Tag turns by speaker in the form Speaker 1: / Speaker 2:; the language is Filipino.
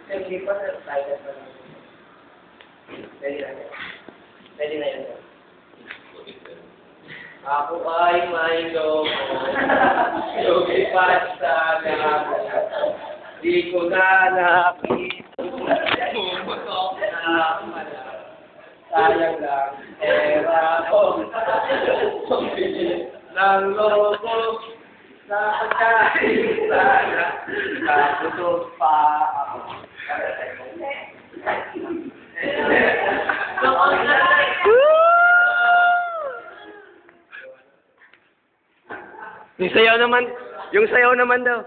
Speaker 1: Hindi pa sa title pa lang. Pwede na yan. Pwede na yan. Ako ay may logo. Lumipat sa dami. Di ko na nakita. Pumutok na pala. Sayang lang. Era ko. Ng logo. Sa pagkain sana. Nakutog pa ako.
Speaker 2: Yung sayaw naman daw.